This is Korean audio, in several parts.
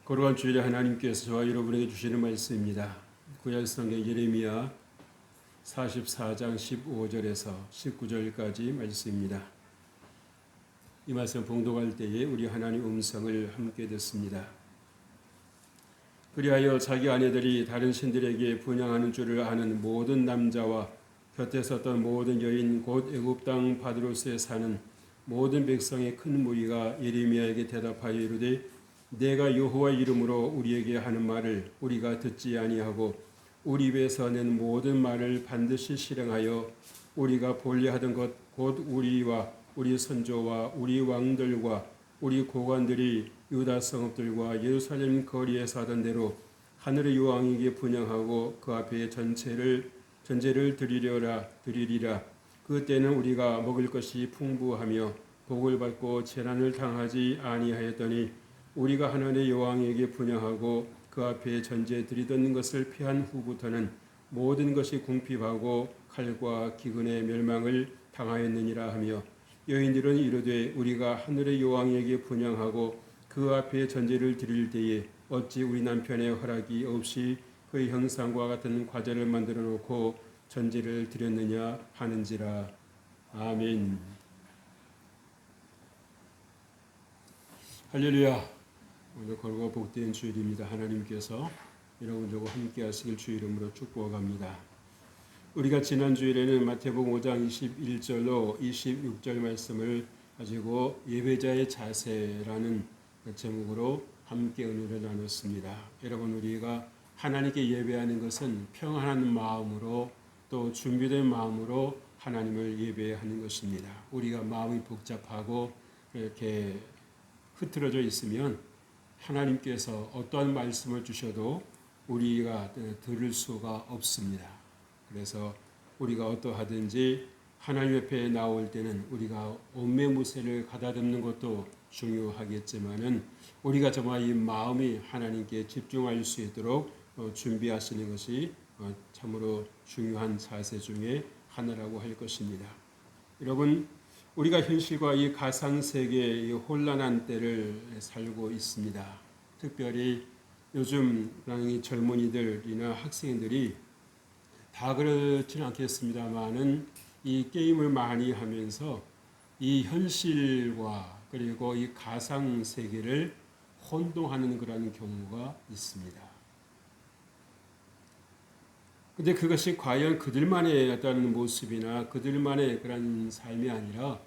거룩한 주일에 하나님께서 저와 여러분에게 주시는 말씀입니다. 구약성경 예레미야 44장 15절에서 19절까지 말씀입니다. 이 말씀 봉독할 때에 우리 하나님 음성을 함께 듣습니다. 그리하여 자기 아내들이 다른 신들에게 분향하는 줄을 아는 모든 남자와 곁에 섰던 모든 여인 곧 애굽 땅 바드로스에 사는 모든 백성의 큰 무리가 예레미야에게 대답하여 이르되 내가 여호와 이름으로 우리에게 하는 말을 우리가 듣지 아니하고 우리 입에서 낸 모든 말을 반드시 실행하여 우리가 본래하던 것 곧 우리와 우리 선조와 우리 왕들과 우리 고관들이 유다 성읍들과 예루살렘 거리에서 하던 대로 하늘의 여왕에게 분향하고 그 앞에 전제를 드리리라. 그때는 우리가 먹을 것이 풍부하며 복을 받고 재난을 당하지 아니하였더니 우리가 하늘의 여왕에게 분향하고 그 앞에 전제 드리던 것을 피한 후부터는 모든 것이 궁핍하고 칼과 기근의 멸망을 당하였느니라 하며 여인들은 이르되 우리가 하늘의 여왕에게 분향하고 그 앞에 전제를 드릴 때에 어찌 우리 남편의 허락이 없이 그의 형상과 같은 과자를 만들어 놓고 전제를 드렸느냐 하는지라. 아멘. 할렐루야. 오늘 거룩하고 복된 주일입니다. 하나님께서 여러분들과 함께 하시길 주 이름으로 축복합니다. 우리가 지난 주일에는 마태복음 5장 21절로 26절 말씀을 가지고 예배자의 자세라는 제목으로 함께 은혜를 나눴습니다. 여러분, 우리가 하나님께 예배하는 것은 평안한 마음으로 또 준비된 마음으로 하나님을 예배하는 것입니다. 우리가 마음이 복잡하고 이렇게 흐트러져 있으면 하나님께서 어떠한 말씀을 주셔도 우리가 들을 수가 없습니다. 그래서 우리가 어떠하든지 하나님 앞에 나올 때는 우리가 온매무새를 가다듬는 것도 중요하겠지만은 우리가 정말 이 마음이 하나님께 집중할 수 있도록 준비하시는 것이 참으로 중요한 자세 중에 하나라고 할 것입니다. 여러분, 우리가 현실과 이 가상세계의 혼란한 때를 살고 있습니다. 특별히 요즘 젊은이들이나 학생들이 다 그렇지는 않겠습니다만은 이 게임을 많이 하면서 이 현실과 그리고 이 가상세계를 혼동하는 그런 경우가 있습니다. 근데 그것이 과연 그들만의 어떤 모습이나 그들만의 그런 삶이 아니라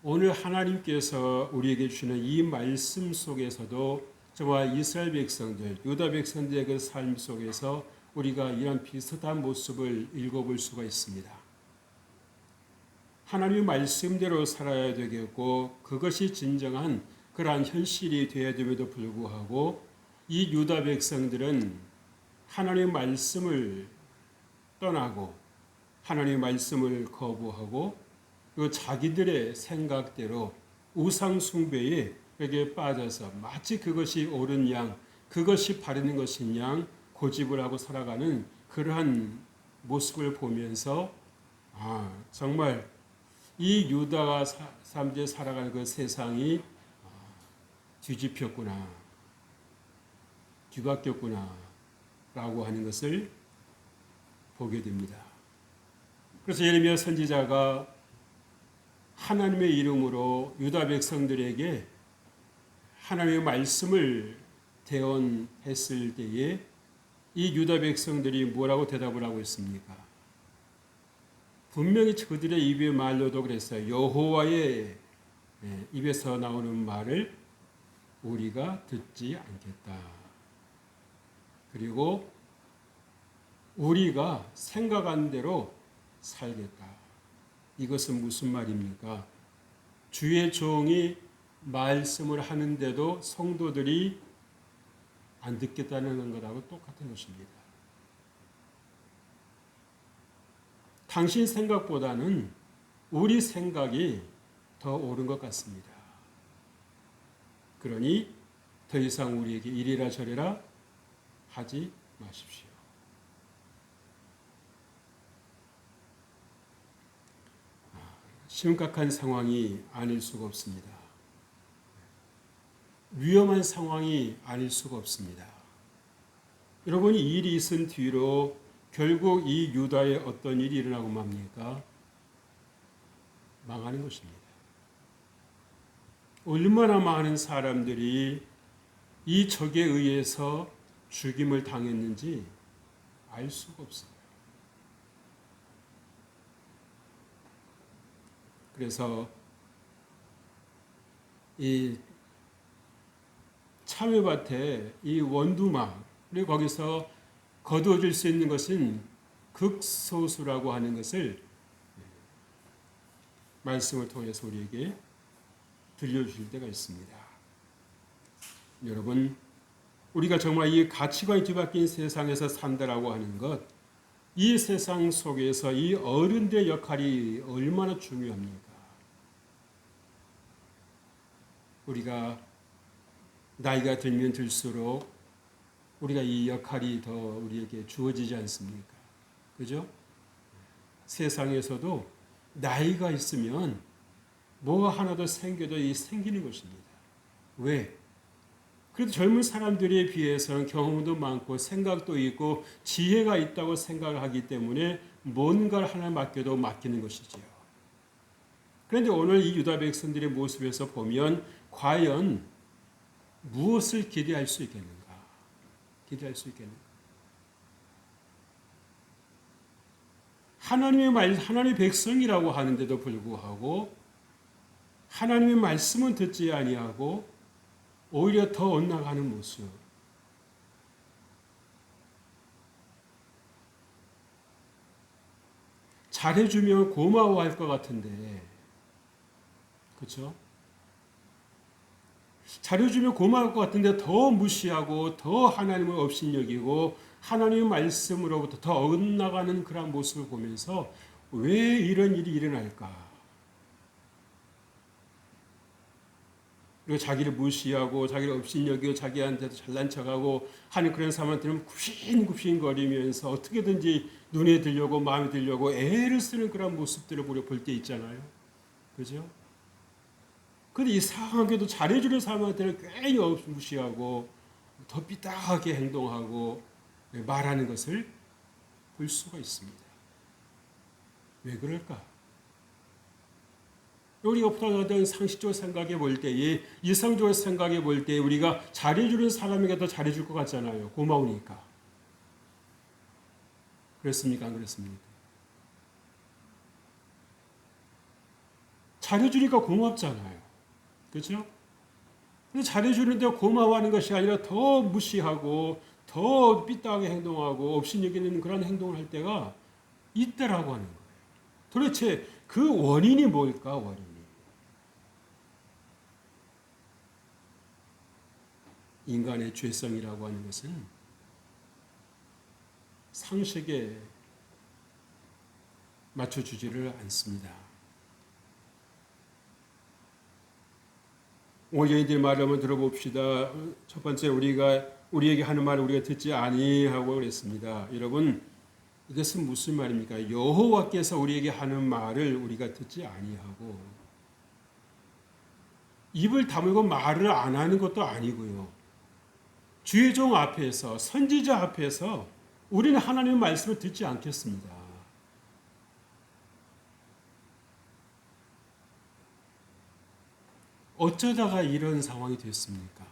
오늘 하나님께서 우리에게 주시는 이 말씀 속에서도 저와 이스라엘 백성들, 유다 백성들의 그 삶 속에서 우리가 이런 비슷한 모습을 읽어볼 수가 있습니다. 하나님의 말씀대로 살아야 되겠고 그것이 진정한 그러한 현실이 되어야 됨에도 불구하고 이 유다 백성들은 하나님의 말씀을 떠나고 하나님의 말씀을 거부하고 그 자기들의 생각대로 우상 숭배에 그게 빠져서 마치 그것이 옳은 양, 그것이 바르는 것인 양 고집을 하고 살아가는 그러한 모습을 보면서 정말 이 유다가 사람들이 살아가는 그 세상이 뒤집혔구나, 뒤바뀌었구나 라고 하는 것을 보게 됩니다. 그래서 예레미야 선지자가 하나님의 이름으로 유다 백성들에게 하나님의 말씀을 대언했을 때에 이 유다 백성들이 뭐라고 대답을 하고 있습니까? 분명히 그들의 입의 말로도 그랬어요. 여호와의 입에서 나오는 말을 우리가 듣지 않겠다. 그리고 우리가 생각한 대로 살겠다. 이것은 무슨 말입니까? 주의 종이 말씀을 하는데도 성도들이 안 듣겠다는 것하고 똑같은 것입니다. 당신 생각보다는 우리 생각이 더 옳은 것 같습니다. 그러니 더 이상 우리에게 이리라 저리라 하지 마십시오. 심각한 상황이 아닐 수가 없습니다. 위험한 상황이 아닐 수가 없습니다. 여러분, 이 일이 있은 뒤로 결국 이 유다에 어떤 일이 일어나고 맙니까? 망하는 것입니다. 얼마나 많은 사람들이 이 적에 의해서 죽임을 당했는지 알 수가 없어요. 그래서 이 참외밭에 이 원두막, 그리고 거기서 거두어질 수 있는 것은 극소수라고 하는 것을 말씀을 통해서 우리에게 들려주실 때가 있습니다. 여러분, 우리가 정말 이 가치관이 뒤바뀐 세상에서 산다라고 하는 것, 이 세상 속에서 이 어른들의 역할이 얼마나 중요합니까? 우리가 나이가 들면 들수록 우리가 이 역할이 더 우리에게 주어지지 않습니까? 그죠? 세상에서도 나이가 있으면 뭐가 하나 더 생겨도 생기는 것입니다. 왜? 그래도 젊은 사람들에 비해서는 경험도 많고 생각도 있고 지혜가 있다고 생각을 하기 때문에 뭔가를 하나 맡겨도 맡기는 것이지요. 그런데 오늘 이 유다 백성들의 모습에서 보면 과연 무엇을 기대할 수 있겠는가? 기대할 수 있겠는가? 하나님의 백성이라고 하는데도 불구하고 하나님의 말씀은 듣지 아니하고 오히려 더 엇나가는 모습. 잘해주면 고마워할 것 같은데, 그렇죠? 잘해주면 고마울 것 같은데 더 무시하고 더 하나님을 업신여기고 하나님의 말씀으로부터 더 엇나가는 그런 모습을 보면서 왜 이런 일이 일어날까? 그리고 자기를 무시하고 자기를 업신여기고 자기한테도 잘난 척하고 하는 그런 사람들은 굽신굽신거리면서 어떻게든지 눈에 들려고 마음에 들려고 애를 쓰는 그런 모습들을 우리가 볼 때 있잖아요. 그죠? 그런데 이상하게도 잘해주는 사람한테는 괜히 무시하고 더 삐딱하게 행동하고 말하는 것을 볼 수가 있습니다. 왜 그럴까? 우리가 어떤 상식적으로 생각해 볼 때에 이성적으로 생각해 볼 때 우리가 잘해주는 사람에게 더 잘해줄 것 같잖아요. 고마우니까. 그렇습니까? 안 그렇습니까? 잘해주니까 고맙잖아요. 그렇죠? 근데 잘해주는데 고마워하는 것이 아니라 더 무시하고 더 삐딱하게 행동하고 업신여기는 그런 행동을 할 때가 있다라고 하는 거예요. 도대체 그 원인이 뭘까? 원인이. 인간의 죄성이라고 하는 것은 상식에 맞춰주지를 않습니다. 오전이들 말을 한번 들어봅시다. 첫 번째 우리에게 하는 말을 우리가 듣지 아니하고 그랬습니다. 여러분, 이것은 무슨 말입니까? 여호와께서 우리에게 하는 말을 우리가 듣지 아니하고 입을 다물고 말을 안 하는 것도 아니고요. 주의 종 앞에서 선지자 앞에서 우리는 하나님의 말씀을 듣지 않겠습니다. 어쩌다가 이런 상황이 됐습니까?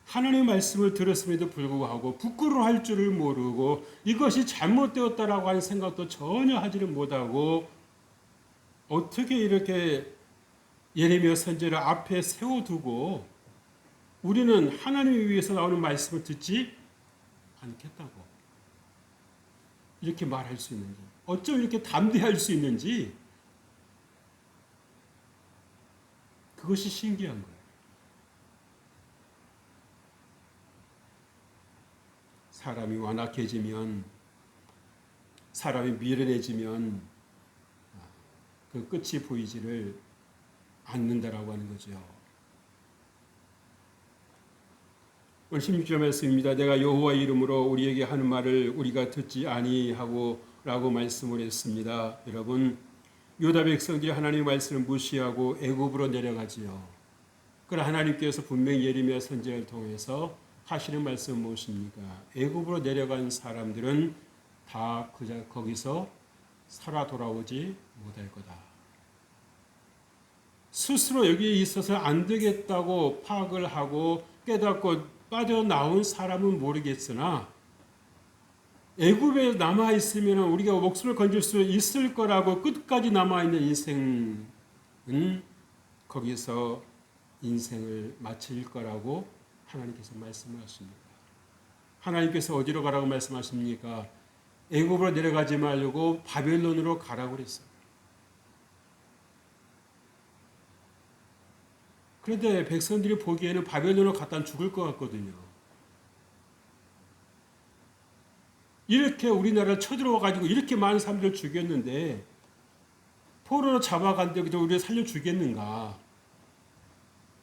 하나님의 말씀을 들었음에도 불구하고 부끄러워할 줄을 모르고 이것이 잘못되었다라고 하는 생각도 전혀 하지를 못하고 어떻게 이렇게 예레미야 선지자를 앞에 세워두고 우리는 하나님을 위해서 나오는 말씀을 듣지 않겠다고 이렇게 말할 수 있는지, 어쩜 이렇게 담대할 수 있는지 그것이 신기한 거예요. 사람이 완악해지면, 사람이 미련해지면 그 끝이 보이지를 않는다라고 하는 거죠. 오늘 16절 말씀입니다. 내가 여호와 이름으로 우리에게 하는 말을 우리가 듣지 아니하고 라고 말씀을 했습니다. 여러분, 유다 백성들이 하나님의 말씀을 무시하고 애굽으로 내려가지요. 그러나 하나님께서 분명히 예레미야 선지자를 통해서 하시는 말씀은 무엇입니까? 애굽으로 내려간 사람들은 다 거기서 살아 돌아오지 못할 거다. 스스로 여기에 있어서 안 되겠다고 파악을 하고 깨닫고 빠져나온 사람은 모르겠으나 애굽에 남아 있으면 우리가 목숨을 건질 수 있을 거라고 끝까지 남아 있는 인생은 거기서 인생을 마칠 거라고 하나님께서 말씀하십니다. 하나님께서 어디로 가라고 말씀하십니까? 애굽으로 내려가지 말고 바벨론으로 가라고 그랬어요. 그런데 백성들이 보기에는 바벨론으로 갔다 죽을 것 같거든요. 이렇게 우리나라를 쳐들어와 가지고 이렇게 많은 사람들을 죽였는데 포로로 잡아간데 그저 우리를 살려 주겠는가?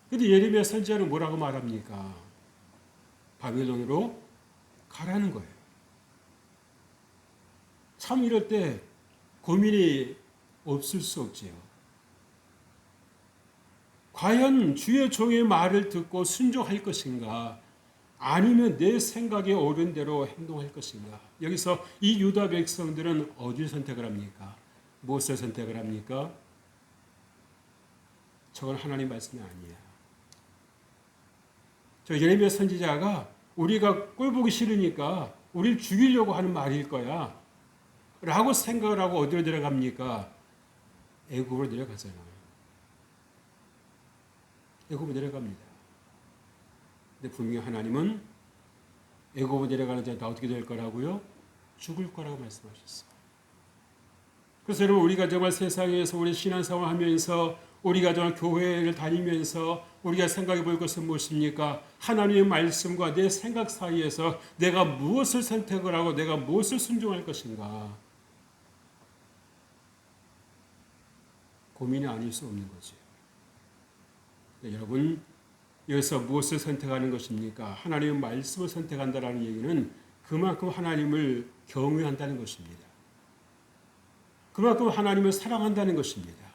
근데 예레미야 선지자는 뭐라고 말합니까? 바벨론으로 가라는 거예요. 참 이럴 때 고민이 없을 수 없지요. 과연 주의 종의 말을 듣고 순종할 것인가? 아니면 내 생각에 옳은 대로 행동할 것인가? 여기서 이 유다 백성들은 어디를 선택을 합니까? 무엇을 선택을 합니까? 저건 하나님 말씀이 아니야. 저 예레미야 선지자가 우리가 꼴보기 싫으니까 우리를 죽이려고 하는 말일 거야 라고 생각을 하고 어디로 내려갑니까? 애굽으로 내려가잖아요. 애굽으로 내려갑니다. 근데 분명히 하나님은 애굽으로 내려가는 자가 어떻게 될 거라고요? 죽을 거라고 말씀하셨어요. 그래서 여러분 우리가 정말 세상에서 우리 신앙생활 하면서 우리가 정말 교회를 다니면서 우리가 생각해 볼 것은 무엇입니까? 하나님의 말씀과 내 생각 사이에서 내가 무엇을 선택을 하고 내가 무엇을 순종할 것인가? 고민이 아닐 수 없는 거죠. 네, 여러분 여기서 무엇을 선택하는 것입니까? 하나님의 말씀을 선택한다는 얘기는 그만큼 하나님을 경외한다는 것입니다. 그만큼 하나님을 사랑한다는 것입니다.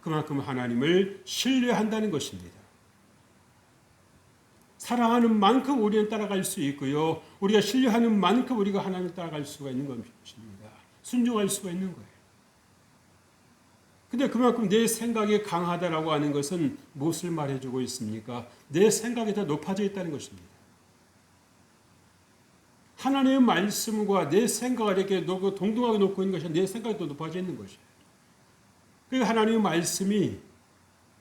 그만큼 하나님을 신뢰한다는 것입니다. 사랑하는 만큼 우리는 따라갈 수 있고요. 우리가 신뢰하는 만큼 우리가 하나님을 따라갈 수가 있는 것입니다. 순종할 수가 있는 거예요. 근데 그만큼 내 생각이 강하다라고 하는 것은 무엇을 말해주고 있습니까? 내 생각이 더 높아져 있다는 것입니다. 하나님의 말씀과 내 생각을 이렇게 동등하게 놓고 있는 것이 내 생각이 더 높아져 있는 것이에요. 그러니까 하나님의 말씀이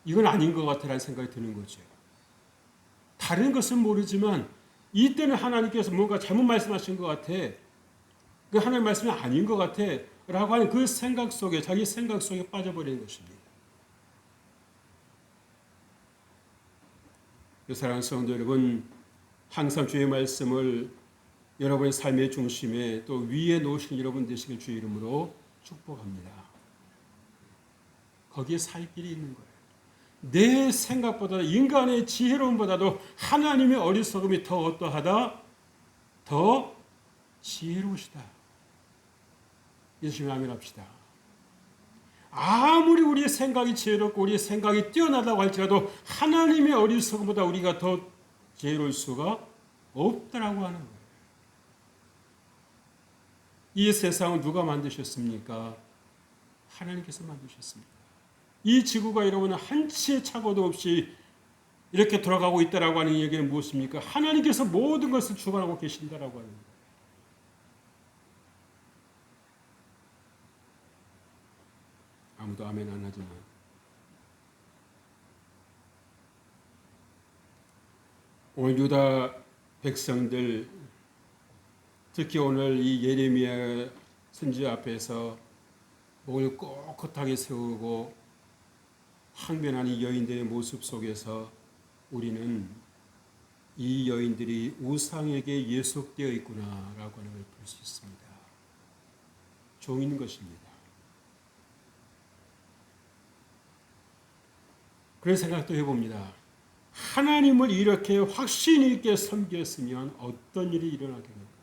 이건 아닌 것 같다라는 생각이 드는 거죠. 다른 것은 모르지만 이때는 하나님께서 뭔가 잘못 말씀하신 것 같아. 그 하나님의 말씀이 아닌 것 같아. 라고 하는 그 생각 속에 자기 생각 속에 빠져버리는 것입니다. 사랑하는 성도 여러분, 항상 주의 말씀을 여러분의 삶의 중심에 또 위에 놓으신 여러분 되시길 주의 이름으로 축복합니다. 거기에 살 길이 있는 거예요. 내 생각보다 인간의 지혜로움보다도 하나님의 어리석음이 더 어떠하다? 더 지혜로우시다. 열심히 아멘 합시다. 아무리 우리의 생각이 지혜롭고 우리의 생각이 뛰어나다고 할지라도 하나님의 어리석음보다 우리가 더 지혜로울 수가 없다라고 하는 거예요. 이 세상을 누가 만드셨습니까? 하나님께서 만드셨습니다. 이 지구가 여러분은 한치의 착오도 없이 이렇게 돌아가고 있다라고 하는 얘기는 무엇입니까? 하나님께서 모든 것을 주관하고 계신다라고 하는 거예요. 아무도 아멘 안 하지만 오늘 유다 백성들 특히 오늘 이 예레미야 선지자 앞에서 목을 꼿꼿하게 세우고 항변하는 이 여인들의 모습 속에서 우리는 이 여인들이 우상에게 예속되어 있구나라고 하는 걸 볼 수 있습니다. 종인 것입니다. 그런 생각도 해봅니다. 하나님을 이렇게 확신 있게 섬겼으면 어떤 일이 일어나겠는가?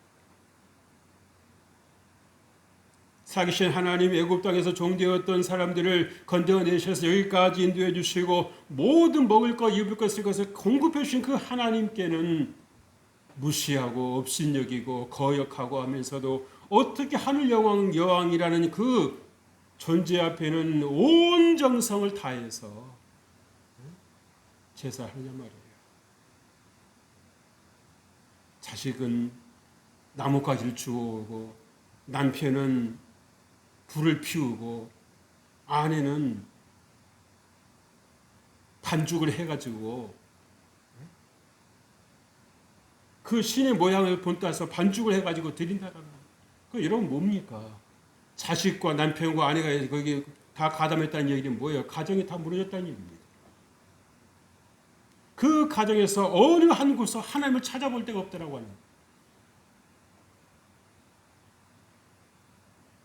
살아계신 하나님, 애굽 땅에서 종되었던 사람들을 건져내셔서 여기까지 인도해 주시고 모든 먹을 것, 입을 것, 쓸 것을 공급해 주신 그 하나님께는 무시하고 업신여기고 거역하고 하면서도 어떻게 하늘 여왕이라는 그 존재 앞에는 온 정성을 다해서 제사하느냐 말이에요. 자식은 나뭇가지를 주워오고 남편은 불을 피우고 아내는 반죽을 해가지고 그 신의 모양을 본따서 반죽을 해가지고 드린다는 거예요. 그 여러분 뭡니까? 자식과 남편과 아내가 거기 다 가담했다는 얘기는 뭐예요? 가정이 다 무너졌다는 얘기입니다. 그 가정에서 어느 한 곳에서 하나님을 찾아볼 데가 없다라고 하는 거예요.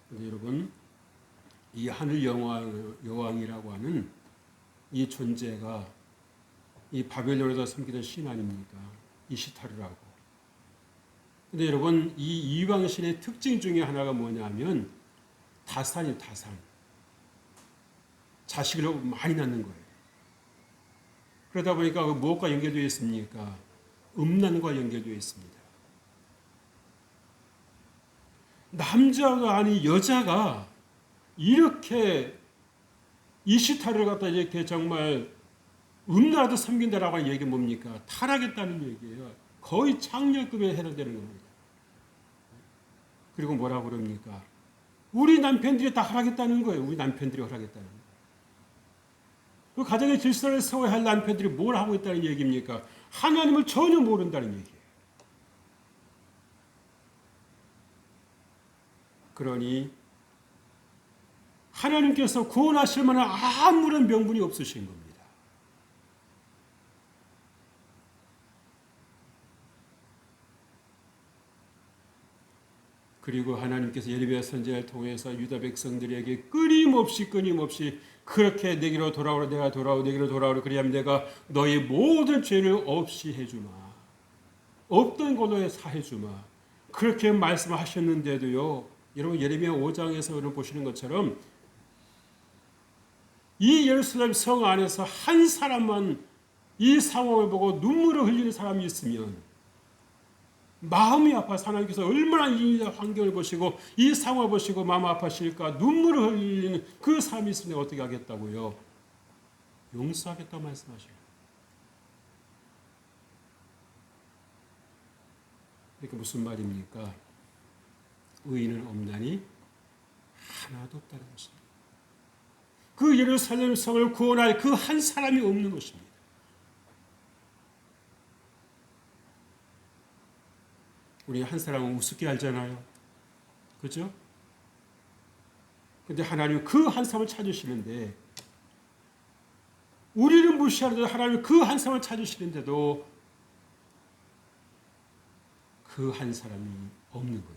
근데 여러분, 이 하늘 여왕이라고 하는 이 존재가 이 바벨론에서 섬기던 신 아닙니까? 이시타르라고. 근데 여러분, 이 이방신의 특징 중에 하나가 뭐냐면 다산이에요, 다산. 자식을 많이 낳는 거예요. 그러다 보니까 무엇과 연결되어 있습니까? 음란과 연결되어 있습니다. 남자가 아닌 여자가 이렇게 이시타를 갖다 이렇게 정말 음란하게 섬긴다라고 하는 얘기는 뭡니까? 타락했다는 얘기예요. 거의 창녀급에 해당되는 겁니다. 그리고 뭐라고 그럽니까? 우리 남편들이 다 허락했다는 거예요. 우리 남편들이 허락했다는 거예요. 그 가정의 질서를 세워야 할 남편들이 뭘 하고 있다는 얘기입니까? 하나님을 전혀 모른다는 얘기예요. 그러니 하나님께서 구원하실 만한 아무런 명분이 없으신 겁니다. 그리고 하나님께서 예레미야 선지자를 통해서 유다 백성들에게 끊임없이 그렇게 내게로 돌아오라, 내가 돌아오고 내게로 돌아오라, 그리하면 내가 너희 모든 죄를 없이 해주마, 없던 걸로 사해주마, 그렇게 말씀하셨는데도요, 여러분 예레미야 5장에서 보시는 것처럼 이 예루살렘 성 안에서 한 사람만 이 상황을 보고 눈물을 흘리는 사람이 있으면 마음이 아파서 하나님께서 얼마나 이 환경을 보시고 이 상황을 보시고 마음 아파하실까, 눈물을 흘리는 그 사람이 있으면 어떻게 하겠다고요? 용서하겠다고 말씀하셔요. 그러니까 무슨 말입니까? 의인은 없나니 하나도 없다는 것입니다. 그 예루살렘 성을 구원할 그 한 사람이 없는 것입니다. 우리 한 사람은 우습게 알잖아요. 그죠? 근데 하나님은 그 한 사람을 찾으시는데, 우리는 무시하는데도 하나님은 그 한 사람을 찾으시는데도 그 한 사람이 없는 거예요.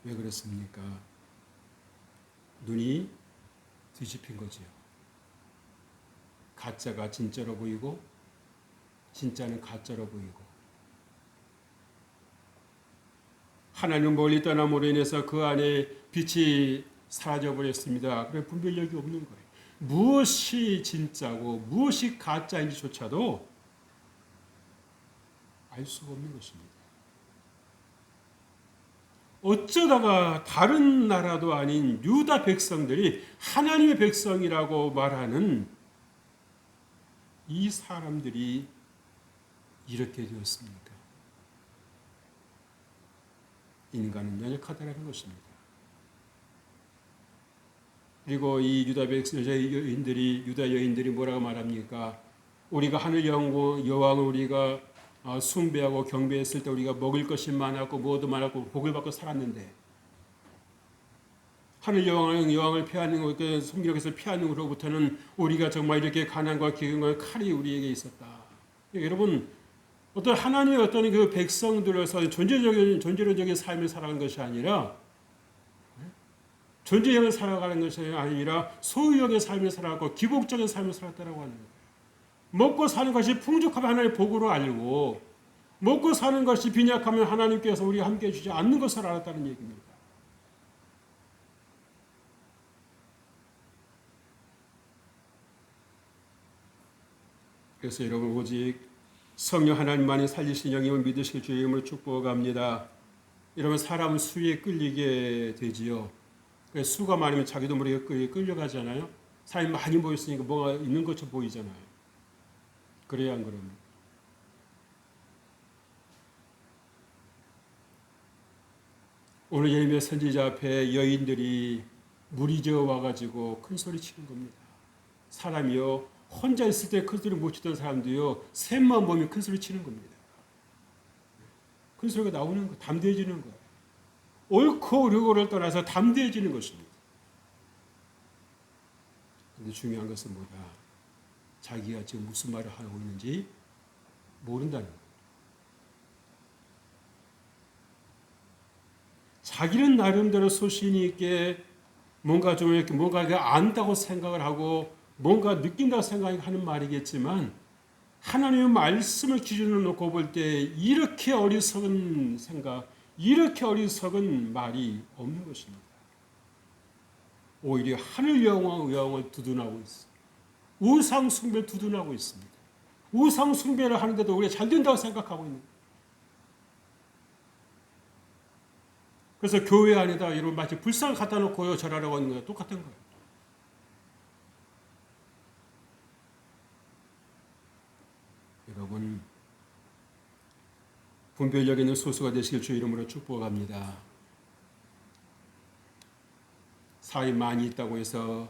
왜 그렇습니까? 눈이 뒤집힌 거죠. 가짜가 진짜로 보이고 진짜는 가짜로 보이고, 하나님 멀리 떠남으로 인해서 그 안에 빛이 사라져버렸습니다. 그래 분별력이 없는 거예요. 무엇이 진짜고 무엇이 가짜인지조차도 알 수가 없는 것입니다. 어쩌다가 다른 나라도 아닌 유다 백성들이 하나님의 백성이라고 말하는 이 사람들이 이렇게 되었습니까? 인간은 연약하다는 것입니다. 그리고 이 유다 여인들이 뭐라고 말합니까? 우리가 하늘 여왕을 우리가 숭배하고 경배했을 때 우리가 먹을 것이 많았고 무엇도 많았고 복을 받고 살았는데, 하늘 여왕을 피하는 것, 섬기력에서 피하는 것으로부터는 우리가 정말 이렇게 가난과 기근과 칼이 우리에게 있었다. 여러분, 어떤 하나님의 어떤 그 백성들로서 존재론적인 삶을 살아가는 것이 아니라, 존재형을 살아가는 것이 아니라 소유형의 삶을 살아가고 기복적인 삶을 살았다라고 하는 거예요. 먹고 사는 것이 풍족하면 하나님의 복으로 알고, 먹고 사는 것이 빈약하면 하나님께서 우리와 함께 해주지 않는 것을 알았다는 얘기입니다. 그래서 여러분 오직 성령 하나님만이 살리신 영임을 믿으실 주의 이름으로 축복합니다. 이러면 사람은 수에 끌리게 되지요. 수가 많으면 자기도 모르게 끌려가잖아요. 사람이 많이 모였으니까 뭐가 있는 것처럼 보이잖아요. 그래야 안 그럽니까? 오늘 예레미야 선지자 앞에 여인들이 무리 지어 와가지고 큰 소리 치는 겁니다. 사람이요 혼자 있을 때 큰 소리 못 치던 사람도요 셋만 보면 큰 소리 치는 겁니다. 큰 소리가 나오는 거, 담대해지는 거예요. 옳고 그르고를 떠나서 담대해지는 것입니다. 그런데 중요한 것은 뭐다? 자기가 지금 무슨 말을 하고 있는지 모른다는 거예요. 자기는 나름대로 소신이 있게 뭔가 좀 이렇게 뭔가 안다고 생각을 하고 뭔가 느낀다고 생각하는 말이겠지만 하나님의 말씀을 기준으로 놓고 볼 때 이렇게 어리석은 생각, 이렇게 어리석은 말이 없는 것입니다. 오히려 하늘 영광을 두둔하고 있습니다. 우상 숭배를 두둔하고 있습니다. 우상 숭배를 하는데도 우리가 잘 된다고 생각하고 있는 거예요. 그래서 교회 안에다 이런 마치 불상을 갖다 놓고 절하라고 하는 거예요. 똑같은 거예요. 여러분 분별력 있는 소수가 되시길 주 이름으로 축복합니다. 사람이 많이 있다고 해서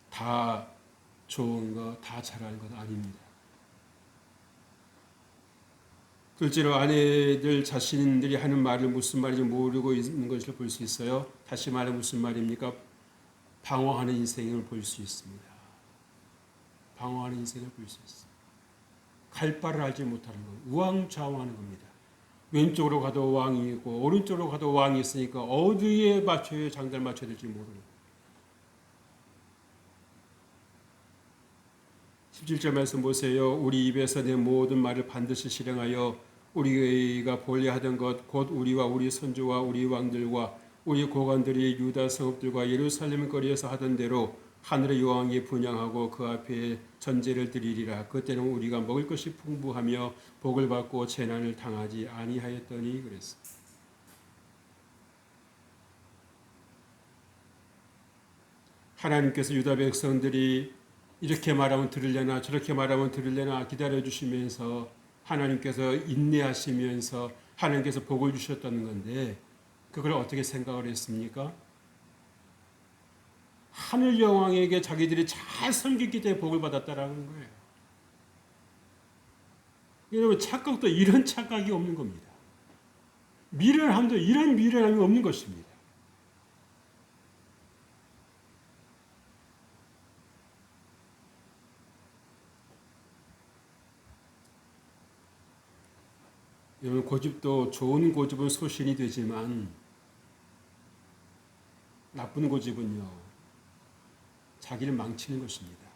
다 좋은 거, 다 잘하는 것 아닙니다. 둘째로 아내들 자신들이 하는 말을 무슨 말인지 모르고 있는 것을 볼 수 있어요. 다시 말해 무슨 말입니까? 방황하는 인생을 볼 수 있습니다. 방황하는 인생을 볼 수 있습니다. 갈 바를 알지 못하는 것, 우왕좌왕하는 겁니다. 왼쪽으로 가도 왕이 있고 오른쪽으로 가도 왕이 있으니까 어디에 맞춰야 장단을 맞춰야 될지 모르는 거예요. 17절 말씀 보세요. 우리 입에서 내 모든 말을 반드시 실행하여 우리가 본래 하던 것 곧 우리와 우리 선조와 우리 왕들과 우리 고관들이 유다 성읍들과 예루살렘 거리에서 하던 대로 하늘의 여왕이 분향하고 그 앞에 전제를 드리리라. 그때는 우리가 먹을 것이 풍부하며 복을 받고 재난을 당하지 아니하였더니 그랬습니다. 하나님께서 유다 백성들이 이렇게 말하면 들으려나 저렇게 말하면 들으려나 기다려주시면서 하나님께서 인내하시면서 하나님께서 복을 주셨다는 건데 그걸 어떻게 생각을 했습니까? 하늘 여왕에게 자기들이 잘 섬겼기 때문에 복을 받았다라는 거예요. 여러분 착각도 이런 착각이 없는 겁니다. 미련함도 이런 미련함이 없는 것입니다. 여러분 고집도 좋은 고집은 소신이 되지만 나쁜 고집은요 자기를 망치는 것입니다.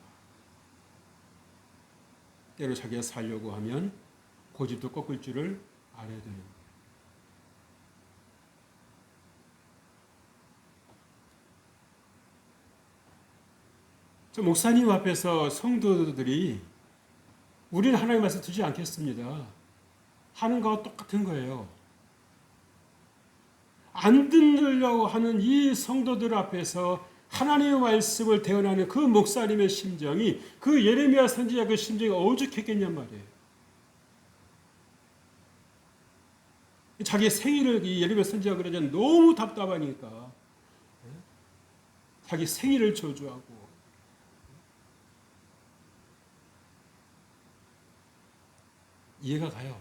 때로 자기가 살려고 하면 고집도 꺾을 줄을 알아야 되는 거예요. 저 목사님 앞에서 성도들이 우리는 하나님 말씀 듣지 않겠습니다. 하는 거와 똑같은 거예요. 안 듣으려고 하는 이 성도들 앞에서 하나님의 말씀을 대언하는 그 목사님의 심정이 그 예레미야 선지자 그 심정이 오죽했겠냔 말이에요. 자기 생일을 이 예레미야 선지자가 그러잖아요. 너무 답답하니까 자기 생일을 저주하고 이해가 가요.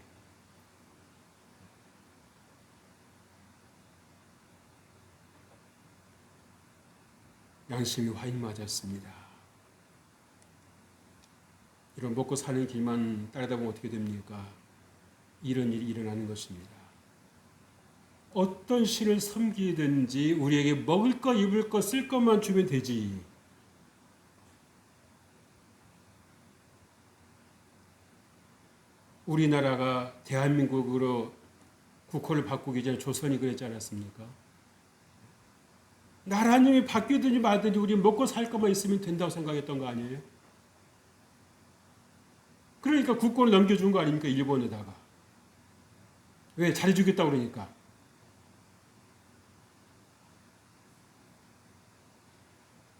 양심이 화인 맞았습니다. 이런 먹고 사는 길만 따르다 보면 어떻게 됩니까? 이런 일이 일어나는 것입니다. 어떤 신을 섬기든지 우리에게 먹을 것, 입을 것, 쓸 것만 주면 되지. 우리나라가 대한민국으로 국호를 바꾸기 전에 조선이 그랬지 않았습니까? 나라님이 바뀌든지 말든지 우리 먹고 살 것만 있으면 된다고 생각했던 거 아니에요? 그러니까 국권을 넘겨준 거 아닙니까? 일본에다가. 왜? 잘해주겠다고 그러니까.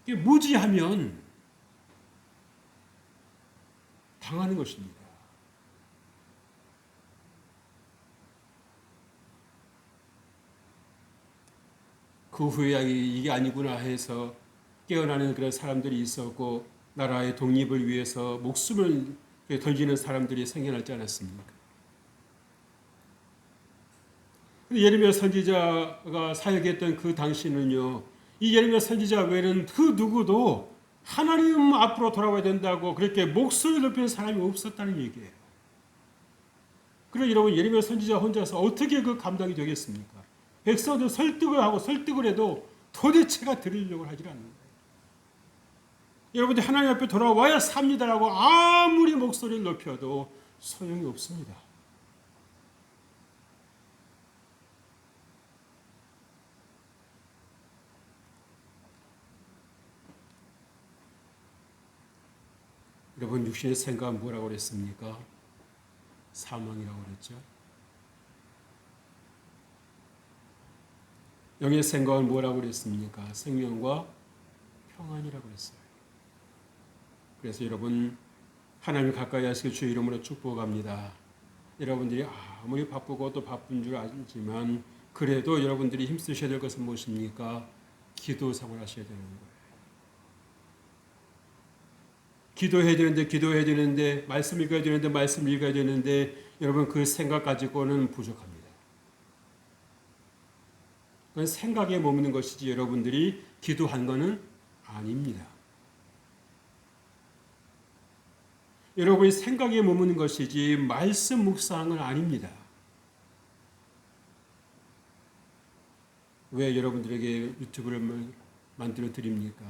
이게 무지하면 당하는 것입니다. 그 후에 이게 아니구나 해서 깨어나는 그런 사람들이 있었고 나라의 독립을 위해서 목숨을 던지는 사람들이 생겨났지 않았습니까? 예레미야 선지자가 사역했던 그 당시는요, 이 예레미야 선지자 외에는 그 누구도 하나님 앞으로 돌아와야 된다고 그렇게 목소리 높이는 사람이 없었다는 얘기예요. 그래 여러분 예레미야 선지자 혼자서 어떻게 그 감당이 되겠습니까? 백성들 설득을 하고 설득을 해도 도대체가 들으려고 하질 않는 거예요. 여러분들 하나님 앞에 돌아와야 삽니다라고 아무리 목소리를 높여도 소용이 없습니다. 여러분 육신의 생각은 뭐라고 그랬습니까? 사망이라고 그랬죠. 영의 생각은 뭐라고 그랬습니까? 생명과 평안이라고 그랬어요. 그래서 여러분 하나님 가까이 하시길 주의 이름으로 축복합니다. 여러분들이 아무리 바쁘고 또 바쁜 줄 알지만 그래도 여러분들이 힘쓰셔야 될 것은 무엇입니까? 기도 생활하셔야 되는 거예요. 기도해야 되는데 말씀 읽어야 되는데 여러분 그 생각 가지고는 부족합니다. 그건 생각에 머무는 것이지 여러분들이 기도한 것은 아닙니다. 여러분이 생각에 머무는 것이지 말씀 묵상은 아닙니다. 왜 여러분들에게 유튜브를 만들어 드립니까?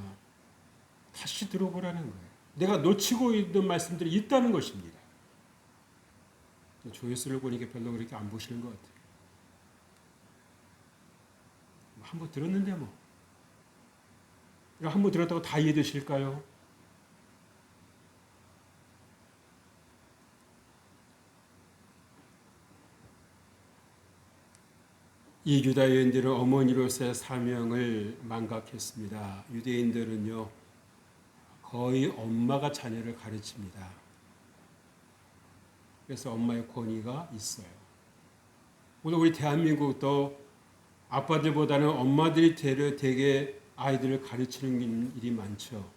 다시 들어보라는 거예요. 내가 놓치고 있는 말씀들이 있다는 것입니다. 조회수를 보니까 별로 그렇게 안 보시는 것 같아요. 한번 들었는데 뭐. 한번 들었다고 다 이해되실까요? 이 유다인들은 어머니로서의 사명을 망각했습니다. 유대인들은요, 거의 엄마가 자녀를 가르칩니다. 그래서 엄마의 권위가 있어요. 물론 우리 대한민국도 아빠들보다는 엄마들이 되게 아이들을 가르치는 일이 많죠.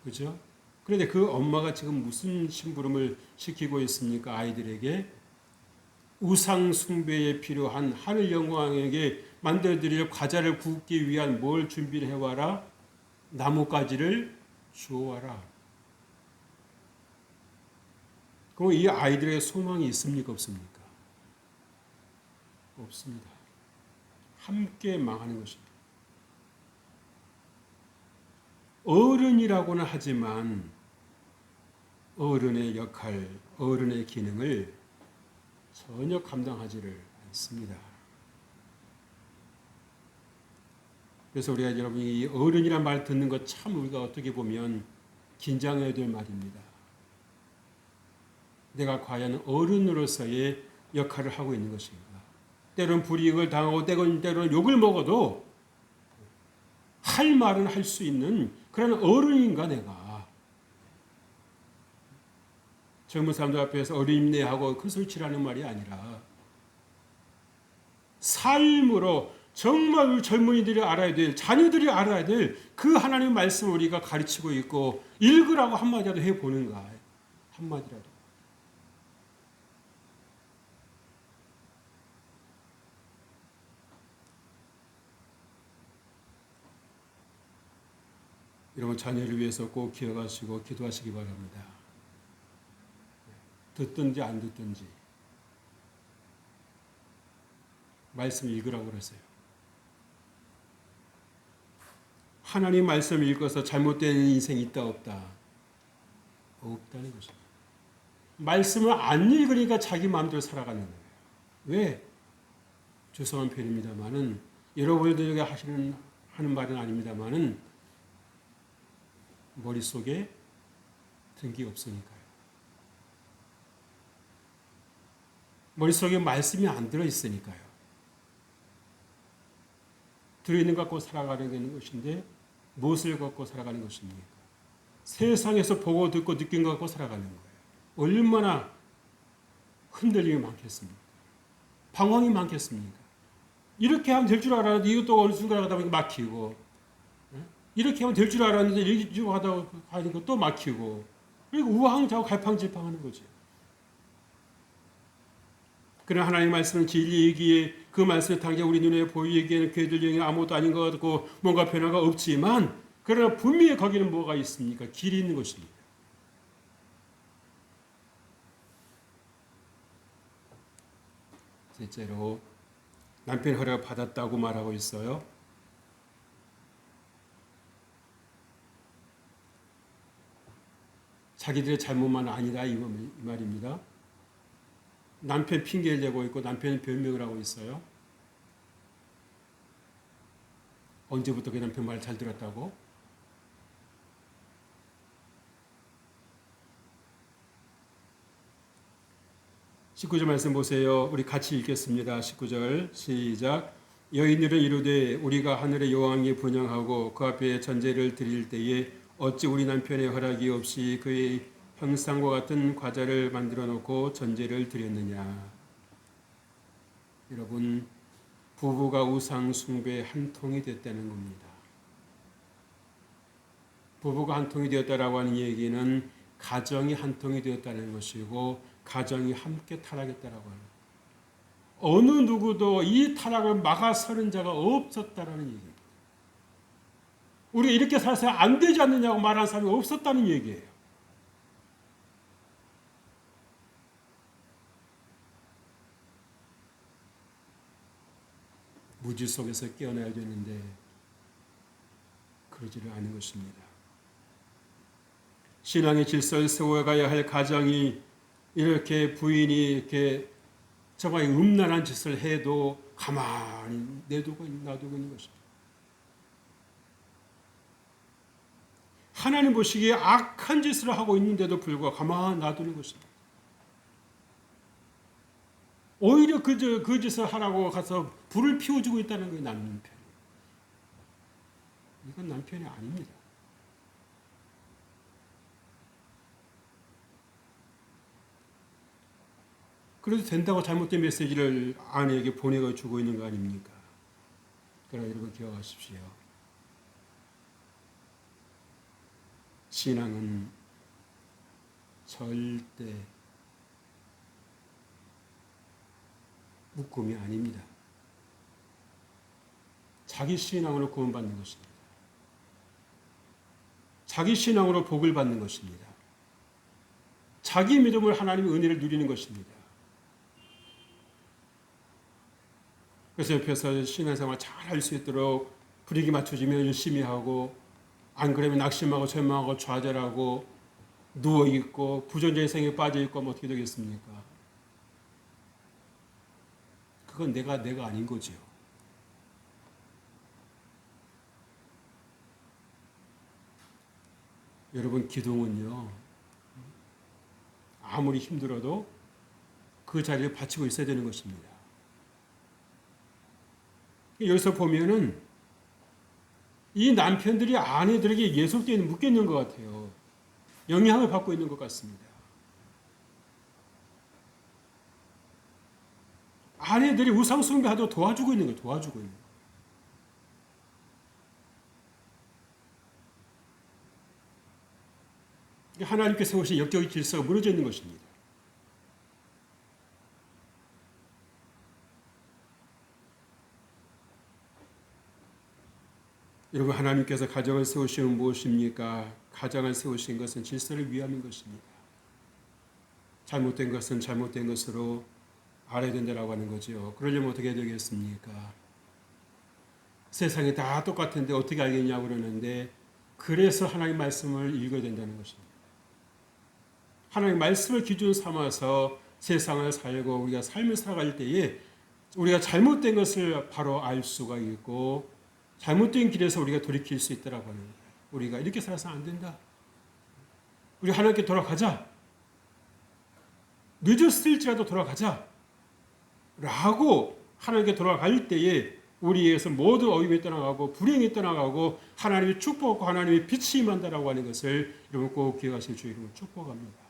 그죠? 그런데 그 엄마가 지금 무슨 심부름을 시키고 있습니까? 아이들에게 우상 숭배에 필요한 하늘 영광에게 만들어드릴 과자를 굽기 위한 뭘 준비를 해와라? 나뭇가지를 주워와라. 그럼 이 아이들의 소망이 있습니까? 없습니까? 없습니다. 함께 망하는 것입니다. 어른이라고는 하지만 어른의 역할, 어른의 기능을 전혀 감당하지를 않습니다. 그래서 우리가 여러분이 이 어른이란 말 듣는 것 참 우리가 어떻게 보면 긴장해야 될 말입니다. 내가 과연 어른으로서의 역할을 하고 있는 것인가? 때로는 불이익을 당하고 때로는 욕을 먹어도 할 말은 할 수 있는 그런 어른인가 내가. 젊은 사람들 앞에서 어린애하고 큰 소리 치라는 말이 아니라 삶으로 정말 우리 젊은이들이 알아야 될, 자녀들이 알아야 될 그 하나님의 말씀을 우리가 가르치고 있고 읽으라고 한마디라도 해보는가. 한마디라도. 여러분 자녀를 위해서 꼭 기억하시고 기도하시기 바랍니다. 듣든지 안 듣든지 말씀 읽으라고 그러세요. 하나님 말씀 읽어서 잘못된 인생이 있다 없다? 없다는 것입니다. 말씀을 안 읽으니까 자기 마음대로 살아가는 거예요. 왜? 죄송한 표현입니다만은 여러분들에게 하는 말은 아닙니다만은 머릿속에 등기가 없으니까요. 머릿속에 말씀이 안 들어있으니까요. 들어있는 것 갖고 살아가는 것인데 무엇을 갖고 살아가는 것입니까? 세상에서 보고 듣고 느낀 것 갖고 살아가는 거예요. 얼마나 흔들림이 많겠습니까? 방황이 많겠습니까? 이렇게 하면 될 줄 알았는데 이것도 어느 순간 하다 보니까 막히고, 이렇게 하면 될 줄 알았는데 이렇게 하다 가니까 또 막히고, 그리고 우왕좌왕 갈팡질팡하는 거죠. 그러나 하나님의 말씀은 진리이기에 그 말씀을 당장 우리 눈에 보이기에는 괴들령이 아무것도 아닌 것 같고 뭔가 변화가 없지만, 그러나 분명히 거기는 뭐가 있습니까? 길이 있는 것입니다. 셋째로 남편 허락을 받았다고 말하고 있어요. 자기들의 잘못만 아니다 이 말입니다. 남편 핑계를 대고 있고 남편은 변명을 하고 있어요. 언제부터 그 남편 말 잘 들었다고? (19절) 말씀 보세요. 우리 같이 읽겠습니다. 19절 시작. 여인들은 이르되 우리가 하늘의 여왕이 분양하고 그 앞에 전제를 드릴 때에 어찌 우리 남편의 허락이 없이 그의 형상과 같은 과자를 만들어 놓고 전제를 드렸느냐. 여러분, 부부가 우상 숭배의 한 통이 됐다는 겁니다. 부부가 한 통이 되었다라고 하는 얘기는 가정이 한 통이 되었다는 것이고 가정이 함께 타락했다라고 하는, 어느 누구도 이 타락을 막아서는 자가 없었다라는 얘기입니다. 우리가 이렇게 살아서 안 되지 않느냐고 말하는 사람이 없었다는 얘기예요. 무지 속에서 깨어나야 되는데 그러지를 않은 것입니다. 신앙의 질서를 세워가야 할 가정이 이렇게 부인이 이렇게 정말 음란한 짓을 해도 가만히 놔두고 있는 것입니다. 하나님 보시기에 악한 짓을 하고 있는데도 불구하고 가만히 놔두는 것입니다. 오히려 그 짓을 하라고 가서 불을 피워주고 있다는 거예요. 남편. 이건 남편이 아닙니다. 그래도 된다고 잘못된 메시지를 아내에게 보내고 주고 있는 거 아닙니까? 그러나 여러분 기억하십시오. 신앙은 절대 묶음이 아닙니다. 자기 신앙으로 구원받는 것입니다. 자기 신앙으로 복을 받는 것입니다. 자기 믿음을 하나님의 은혜를 누리는 것입니다. 그래서 옆에서 신앙생활 잘 할 수 있도록 분위기 맞춰주면 열심히 하고, 안 그러면 낙심하고 절망하고 좌절하고 누워있고 부정적인 생각에 빠져있고 하면 어떻게 되겠습니까? 그건 내가 아닌 거죠. 여러분, 기도는요, 아무리 힘들어도 그 자리를 바치고 있어야 되는 것입니다. 여기서 보면은 이 남편들이 아내들에게 예속되어 묶여 있는 것 같아요. 영향을 받고 있는 것 같습니다. 아내들이 우상 숭배하도록 도와주고 있는 거예요. 도와주고 있는 거예요. 하나님께 세우신 역적의 질서가 무너져 있는 것입니다. 여러분, 하나님께서 가정을 세우시면 무엇입니까? 가정을 세우신 것은 질서를 위함인 것입니다. 잘못된 것은 잘못된 것으로 알아야 된다고 하는 거죠. 그러려면 어떻게 되겠습니까? 세상이 다 똑같은데 어떻게 알겠냐고 그러는데, 그래서 하나님의 말씀을 읽어야 된다는 것입니다. 하나님의 말씀을 기준 삼아서 세상을 살고 우리가 삶을 살아갈 때에 우리가 잘못된 것을 바로 알 수가 있고 잘못된 길에서 우리가 돌이킬 수 있다라고 하는 거예요. 우리가 이렇게 살아서는 안 된다. 우리 하나님께 돌아가자. 늦었을지라도 돌아가자. 라고 하나님께 돌아갈 때에 우리에게서 모든 어둠이 떠나가고 불행이 떠나가고 하나님의 축복과 하나님의 빛이 임한다라고 하는 것을 여러분 꼭 기억하실 주 이름으로 축복합니다.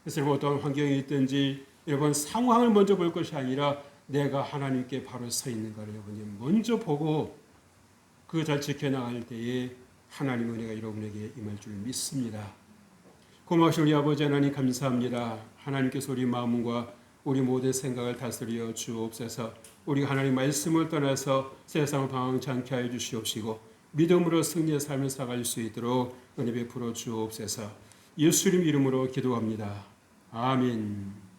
그래서 여러분 어떤 환경이 있든지 여러분 상황을 먼저 볼 것이 아니라 내가 하나님께 바로 서 있는가를 여러분이 먼저 보고 그 잘 지켜나갈 때에 하나님의 은혜가 여러분에게 임할 줄 믿습니다. 고마우신 우리 아버지 하나님 감사합니다. 하나님께서 우리 마음과 우리 모든 생각을 다스려 주옵소서. 우리가 하나님 말씀을 떠나서 세상을 방황치 않게 하여 주시옵시고 믿음으로 승리의 삶을 살아갈 수 있도록 은혜 베풀어 주옵소서. 예수님 이름으로 기도합니다. 아멘.